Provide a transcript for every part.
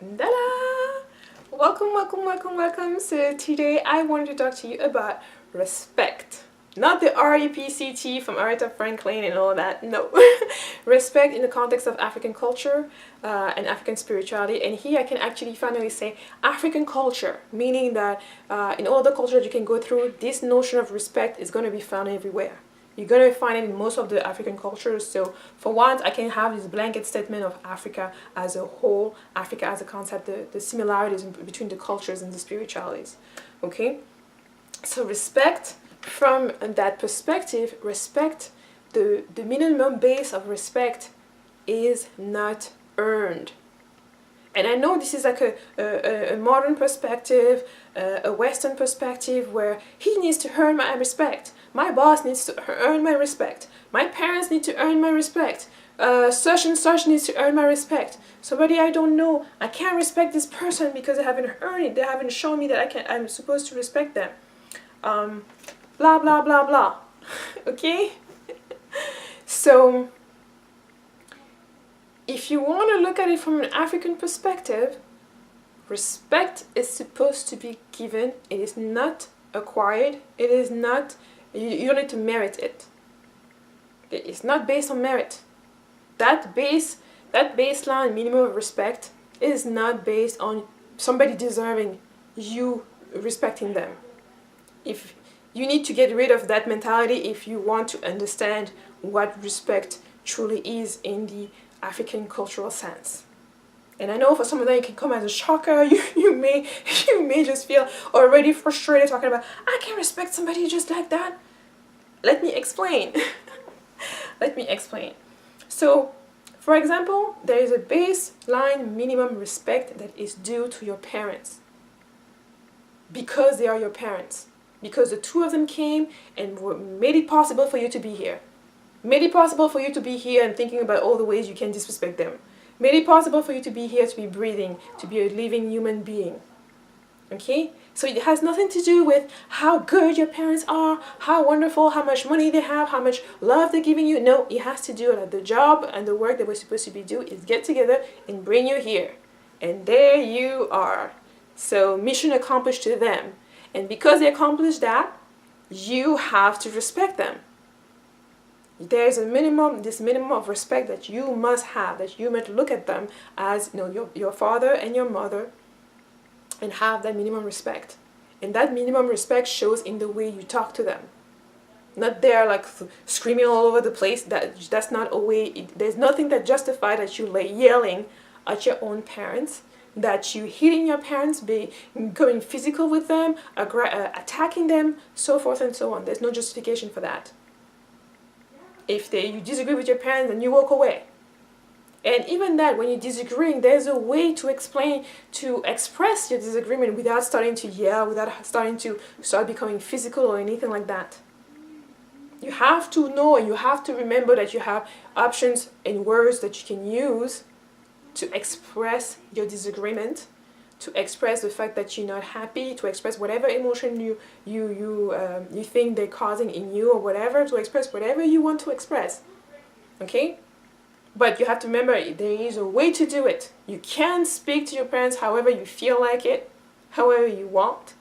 Ta-da! Welcome. So today I wanted to talk to you about respect. Not the R-E-P-C-T from Aretha Franklin and all that, no. Respect in the context of African culture and African spirituality. And here I can actually finally say African culture, meaning that in all the cultures you can go through, this notion of respect is going to be found everywhere. You're going to find it in most of the African cultures. So for once, I can have this blanket statement of Africa as a whole, Africa as a concept, the similarities between the cultures and the spiritualities. Okay? So respect, from that perspective, respect, the minimum base of respect is not earned. And I know this is like a modern perspective, a Western perspective where he needs to earn my respect. My boss needs to earn my respect. My parents need to earn my respect. Such and such needs to earn my respect. Somebody I don't know, I can't respect this person because they haven't earned it. They haven't shown me that I'm supposed to respect them. Blah, blah, blah, blah. Okay? So, if you want to look at it from an African perspective, respect is supposed to be given. It is not acquired. It is not, you don't need to merit it. It's not based on merit. That baseline minimum of respect is not based on somebody deserving you respecting them. If you need to get rid of that mentality if you want to understand what respect truly is in the African cultural sense. And I know for some of them it can come as a shocker. You may just feel already frustrated talking about, I can't respect somebody just like that. Let me explain. Let me explain. So, for example, there is a baseline minimum respect that is due to your parents. Because they are your parents. Because the two of them came and made it possible for you to be here. Made it possible for you to be here and thinking about all the ways you can disrespect them. Made it possible for you to be here, to be breathing, to be a living human being. Okay? So it has nothing to do with how good your parents are, how wonderful, how much money they have, how much love they're giving you. No, it has to do with the job and the work that we're supposed to be doing is get together and bring you here. And there you are. So mission accomplished to them. And because they accomplished that, you have to respect them. There's a minimum, this minimum of respect that you must have, that you must look at them as, you know, your father and your mother, and have that minimum respect. And that minimum respect shows in the way you talk to them. Not there like screaming all over the place. That's not a way. There's nothing that justifies that you like yelling at your own parents, that you hitting your parents, going physical with them, attacking them, so forth and so on. There's no justification for that. If you disagree with your parents, then you walk away. And even that, when you're disagreeing, there's a way to express your disagreement without starting to yell, without starting to becoming physical or anything like that. You have to know and you have to remember that you have options and words that you can use to express your disagreement, to express the fact that you're not happy, to express whatever emotion you think they're causing in you or whatever, to express whatever you want to express. Okay? But you have to remember there is a way to do it. You can speak to your parents however you feel like it, however you want.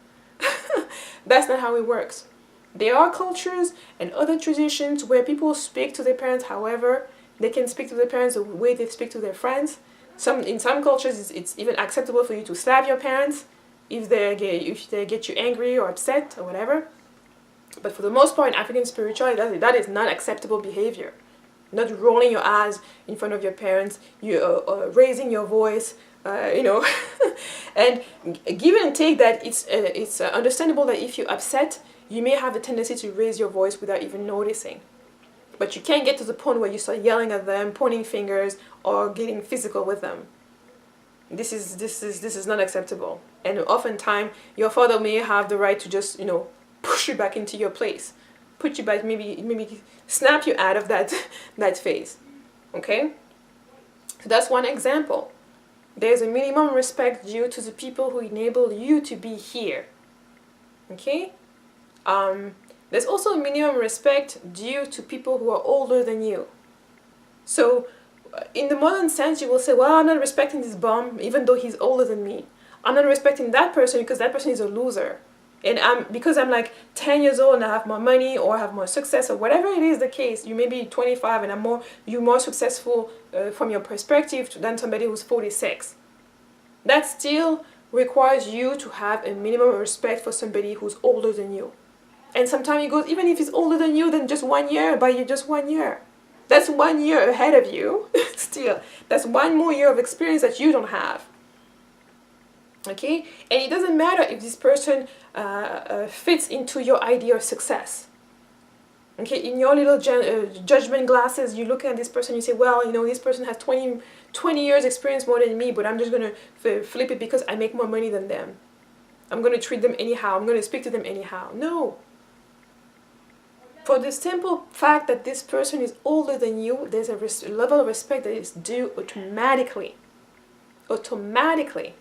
That's not how it works. There are cultures and other traditions where people speak to their parents however they can speak to their parents the way they speak to their friends. In some cultures, it's even acceptable for you to slap your parents if they get you angry or upset or whatever. But for the most part, in African spirituality, that is not acceptable behavior. Not rolling your eyes in front of your parents, raising your voice, you know. And give and take that it's understandable that if you're upset, you may have the tendency to raise your voice without even noticing. But you can't get to the point where you start yelling at them, pointing fingers, or getting physical with them. This is not acceptable. And oftentimes, your father may have the right to just, you know, push you back into your place, put you back, maybe snap you out of that phase. Okay? So that's one example. There's a minimum respect due to the people who enable you to be here. Okay? There's also a minimum respect due to people who are older than you. So in the modern sense, you will say, well, I'm not respecting this bum even though he's older than me. I'm not respecting that person because that person is a loser. And because I'm like 10 years old and I have more money or I have more success or whatever it is the case, you may be 25 and you're more successful from your perspective than somebody who's 46. That still requires you to have a minimum respect for somebody who's older than you. And sometimes it goes, even if he's older than you, then just 1 year, by you just 1 year. That's 1 year ahead of you, still. That's 1 more year of experience that you don't have. Okay? And it doesn't matter if this person fits into your idea of success. Okay? In your little judgment glasses, you look at this person, you say, well, you know, this person has 20 years experience more than me, but I'm just going to flip it because I make more money than them. I'm going to treat them anyhow. I'm going to speak to them anyhow. No. For the simple fact that this person is older than you, there's a level of respect that is due automatically. Automatically.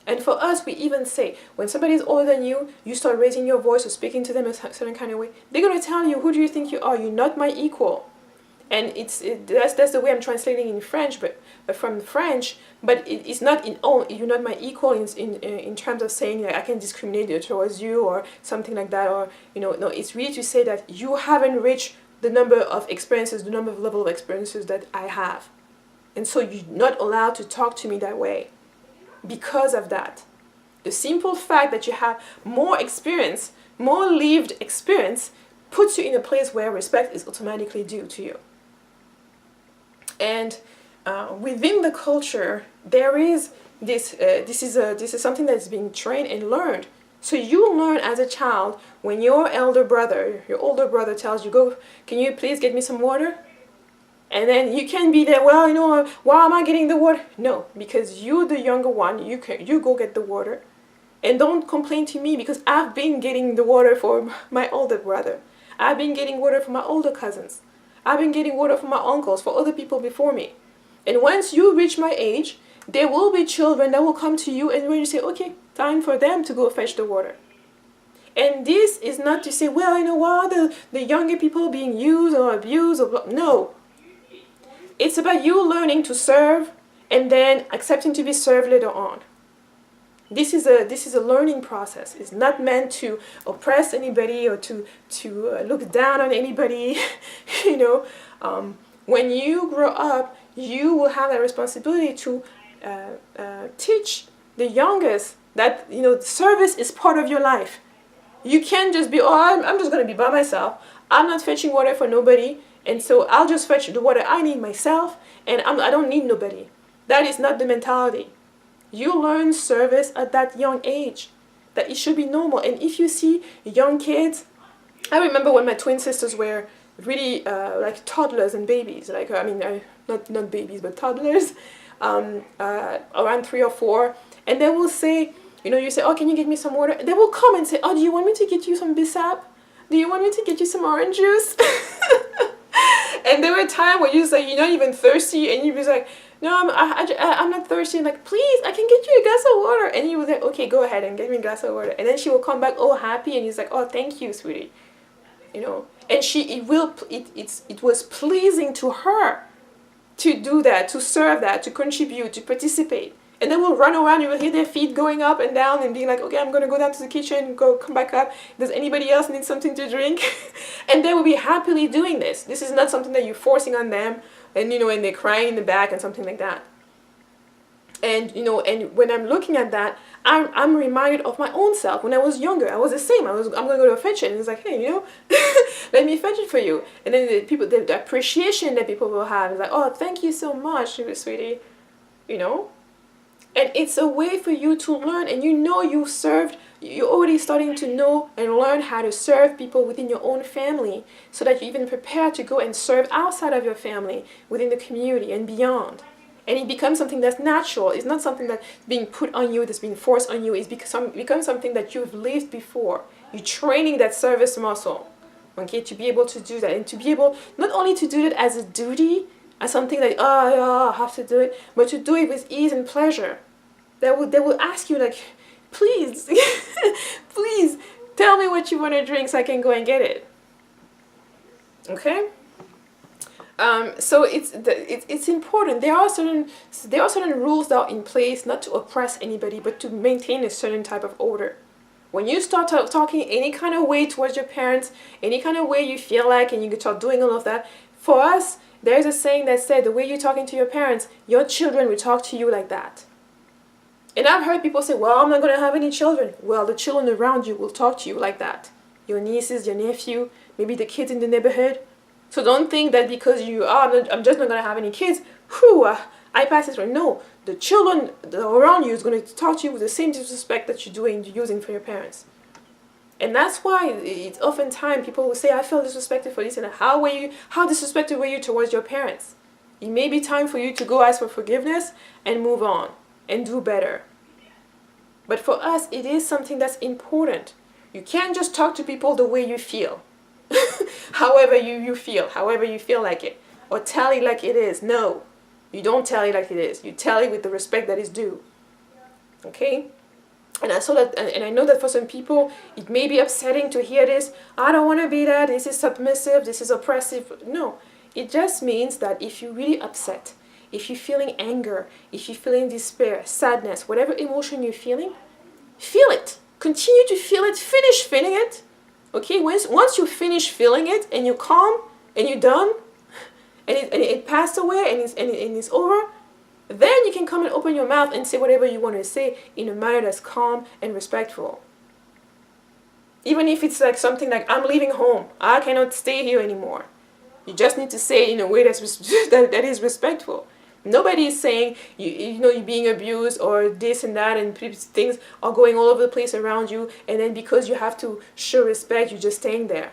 And for us, we even say, when somebody is older than you, you start raising your voice or speaking to them in a certain kind of way, they're going to tell you, who do you think you are? You're not my equal. And that's the way I'm translating in French, but from French, but it's not in all, you're not my equal in terms of saying like, I can discriminate towards you or something like that, or, you know, no, it's really to say that you haven't reached the number of experiences, the number of level of experiences that I have. And so you're not allowed to talk to me that way because of that. The simple fact that you have more experience, more lived experience, puts you in a place where respect is automatically due to you. And within the culture, there is this. This is something that's being trained and learned. So you learn as a child when your older brother tells you, "Go, can you please get me some water?" And then you can be there. Well, you know, why am I getting the water? No, because you're the younger one. You go get the water, and don't complain to me because I've been getting the water for my older brother. I've been getting water for my older cousins. I've been getting water for my uncles, for other people before me. And once you reach my age, there will be children that will come to you and when you say, okay, time for them to go fetch the water. And this is not to say, well, you know what, the younger people being used or abused or blah. No. It's about you learning to serve and then accepting to be served later on. This is a learning process. It's not meant to oppress anybody or to look down on anybody. You know, when you grow up, you will have that responsibility to teach the youngest that, you know, service is part of your life. You can't just be, oh, I'm just going to be by myself. I'm not fetching water for nobody, and so I'll just fetch the water I need myself, and I don't need nobody. That is not the mentality. You learn service at that young age, that it should be normal. And if you see young kids, I remember when my twin sisters were really like toddlers and babies, like, I mean, not babies, but toddlers, around 3 or 4, and they will say, you know, you say, oh, can you get me some water? They will come and say, oh, do you want me to get you some bissap? Do you want me to get you some orange juice? And there were times where you say, you're not even thirsty, and you be like, no, I'm not thirsty. I'm like, please, I can get you a glass of water. And he was like, okay, go ahead and get me a glass of water. And then she will come back all happy, and he's like, oh, thank you, sweetie. You know, and it was pleasing to her to do that, to serve that, to contribute, to participate. And then we'll run around, you will hear their feet going up and down and being like, okay, I'm going to go down to the kitchen, come back up. Does anybody else need something to drink? And they will be happily doing this. This is not something that you're forcing on them and, you know, and they're crying in the back and something like that. And, you know, and when I'm looking at that, I'm reminded of my own self. When I was younger, I was the same. I'm going to go to fetch it. And it's like, hey, you know, let me fetch it for you. And then the appreciation that people will have is like, oh, thank you so much, sweetie, you know. And it's a way for you to learn, and you know you're already starting to know and learn how to serve people within your own family so that you're even prepared to go and serve outside of your family, within the community and beyond. And it becomes something that's natural. It's not something that's being put on you, that's being forced on you. It becomes something that you've lived before. You're training that service muscle, okay, to be able to do that. And to be able not only to do it as a duty, as something like, oh, yeah, I have to do it, but to do it with ease and pleasure. They will ask you, like, please, please, tell me what you want to drink so I can go and get it. Okay? So it's important. There are certain rules that are in place, not to oppress anybody, but to maintain a certain type of order. When you start talking any kind of way towards your parents, any kind of way you feel like, and you start doing all of that, for us, there's a saying that said, the way you're talking to your parents, your children will talk to you like that. And I've heard people say, well, I'm not going to have any children. Well, the children around you will talk to you like that. Your nieces, your nephew, maybe the kids in the neighborhood. So don't think that because you are, I'm just not going to have any kids, I pass it through. No, the children around you is going to talk to you with the same disrespect that you're using for your parents. And that's why it's oftentimes people will say, I feel disrespected for this, and how disrespected were you towards your parents? It may be time for you to go ask for forgiveness and move on and do better. But for us, it is something that's important. You can't just talk to people the way you feel. however you feel like it, or tell it like it is. No, you don't tell it like it is. You tell it with the respect that is due. Okay? And I saw that, and I know that for some people it may be upsetting to hear this. I don't want to be that. This is submissive. This is oppressive. No, it just means that if you're really upset, if you're feeling anger, if you're feeling despair, sadness, whatever emotion you're feeling, feel it. Continue to feel it. Finish feeling it. Okay, once you finish feeling it and you're calm and you're done and it passed away and it's over, then you can come and open your mouth and say whatever you want to say in a manner that's calm and respectful. Even if it's like something like, I'm leaving home, I cannot stay here anymore. You just need to say it in a way that is respectful. Nobody is saying you're being abused or this and that, and things are going all over the place around you, and then because you have to show respect, you're just staying there.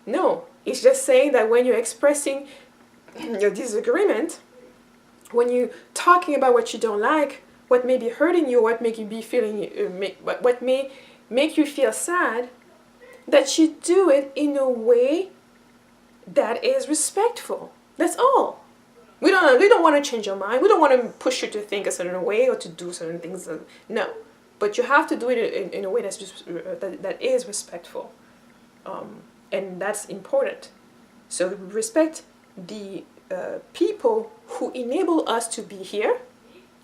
No, it's just saying that when you're expressing your disagreement, when you're talking about what you don't like, what may be hurting you, what make you be feeling, what may make you feel sad, that you do it in a way that is respectful. That's all. We don't want to change your mind. We don't want to push you to think a certain way or to do certain things. No, but you have to do it in a way that is respectful, and that's important. So we respect the people who enable us to be here.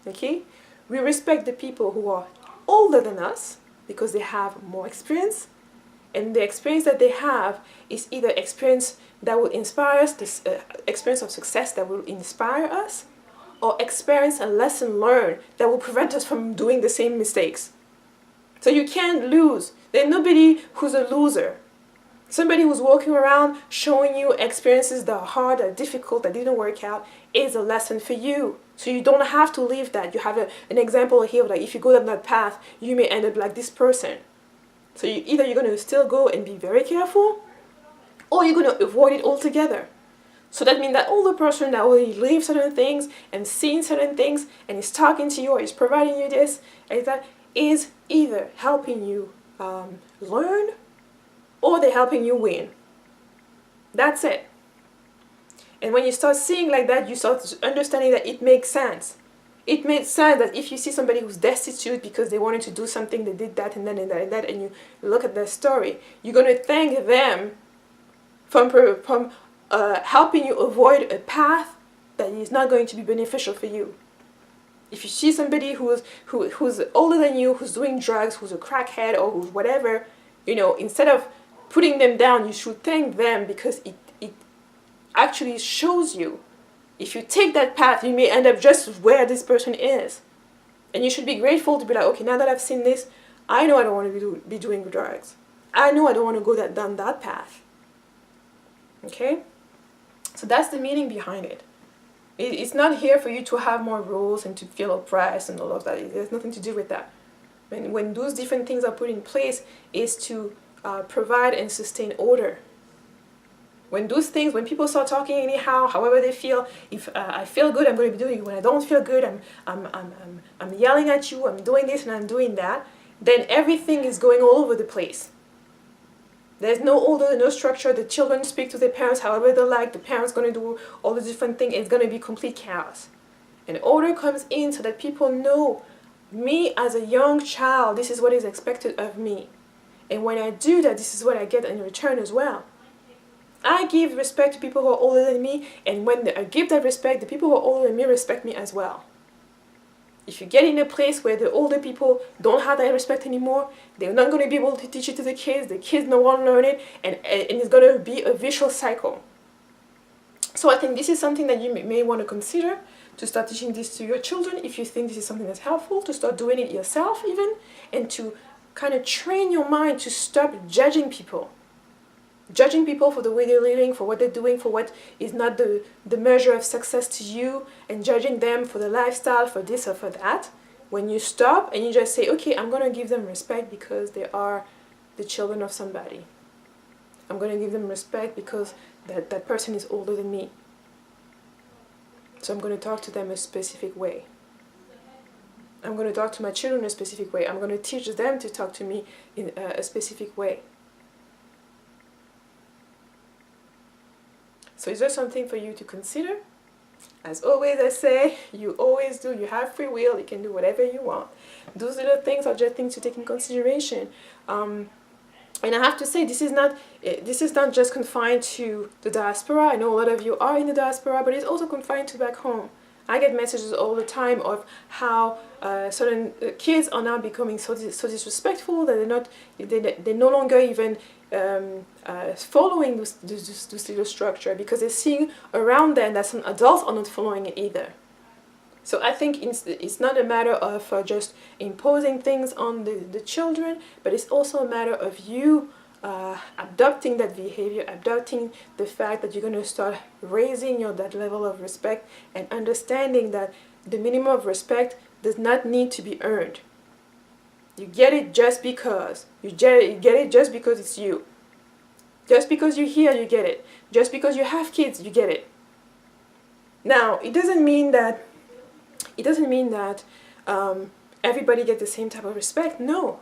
Okay, we respect the people who are older than us because they have more experience, and the experience that they have is either experience that will inspire us, this experience of success that will inspire us, or experience a lesson learned that will prevent us from doing the same mistakes. So you can't lose. There's nobody who's a loser. Somebody who's walking around showing you experiences that are hard, that are difficult, that didn't work out, is a lesson for you. So you don't have to leave that. You have an example here, like if you go down that path, you may end up like this person. So either you're going to still go and be very careful, or you're going to avoid it altogether. So that means that older person that already lived certain things and seen certain things and is talking to you or is providing you this, and that is either helping you learn, or they're helping you win. That's it. And when you start seeing like that, you start understanding that it makes sense. It makes sense that if you see somebody who's destitute because they wanted to do something, they did that and that and that and that, and you look at their story, you're going to thank them from helping you avoid a path that is not going to be beneficial for you. If you see somebody who's older than you, who's doing drugs, who's a crackhead or who's whatever, instead of putting them down, you should thank them, because it actually shows you, if you take that path, you may end up just where this person is. And you should be grateful to be like, okay, now that I've seen this, I know I don't want to be doing drugs. I know I don't want to go down that path. Okay? So that's the meaning behind it. It's not here for you to have more rules and to feel oppressed and all of that. It has nothing to do with that. When those different things are put in place, is to provide and sustain order. When people start talking anyhow, however they feel, if I feel good, I'm going to be doing it. When I don't feel good, I'm yelling at you, I'm doing this and I'm doing that, then everything is going all over the place. There's no order, no structure. The children speak to their parents however they like. The parents going to do all the different things. It's going to be complete chaos. And order comes in so that people know, me as a young child, this is what is expected of me. And when I do that, this is what I get in return as well. I give respect to people who are older than me, and when I give that respect, the people who are older than me respect me as well. If you get in a place where the older people don't have that respect anymore, they're not going to be able to teach it to the kids no one learn it, and it's going to be a vicious cycle. So I think this is something that you may want to consider, to start teaching this to your children if you think this is something that's helpful, to start doing it yourself even, and to kind of train your mind to stop judging people. Judging people for the way they're living, for what they're doing, for what is not the measure of success to you, and judging them for the lifestyle, for this or for that. When you stop and you just say, okay, I'm going to give them respect because they are the children of somebody. I'm going to give them respect because that person is older than me. So I'm going to talk to them a specific way. I'm going to talk to my children in a specific way. I'm going to teach them to talk to me in a specific way. So is there something for you to consider? As always I say, you always do. You have free will. You can do whatever you want. Those little things are just things to take in consideration. And I have to say, this is not just confined to the diaspora. I know a lot of you are in the diaspora, but it's also confined to back home. I get messages all the time of how certain kids are now becoming so disrespectful that they're no longer even following this little structure, because they're seeing around them that some adults are not following it either. So I think it's not a matter of just imposing things on the children, but it's also a matter of you adopting that behavior, adopting the fact that you're going to start raising that level of respect, and understanding that the minimum of respect does not need to be earned. You get it just because. You get it just because it's you. Just because you're here, you get it. Just because you have kids, you get it. Now, it doesn't mean that everybody gets the same type of respect. No.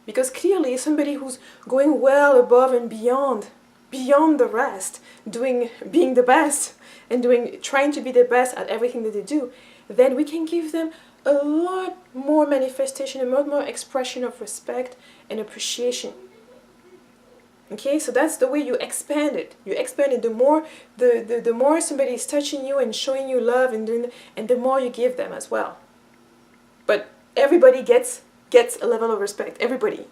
Because clearly somebody who's going well above and beyond the rest, being the best, and trying to be the best at everything that they do, then we can give them a lot more manifestation, a lot more expression of respect and appreciation. Okay, so that's the way you expand it. You expand it. The more somebody is touching you and showing you love and the more you give them as well. But everybody gets a level of respect. Everybody.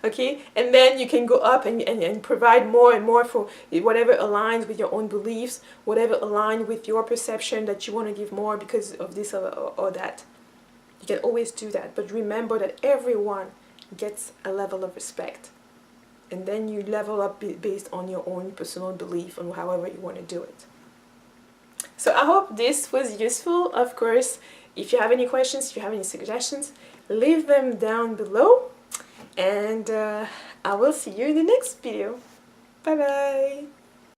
Okay, and then you can go up and provide more and more for whatever aligns with your own beliefs, whatever aligns with your perception that you want to give more because of this or that. You can always do that, but remember that everyone gets a level of respect. And then you level up based on your own personal belief and however you want to do it. So I hope this was useful. Of course, if you have any questions, if you have any suggestions, leave them down below. And I will see you in the next video. Bye bye!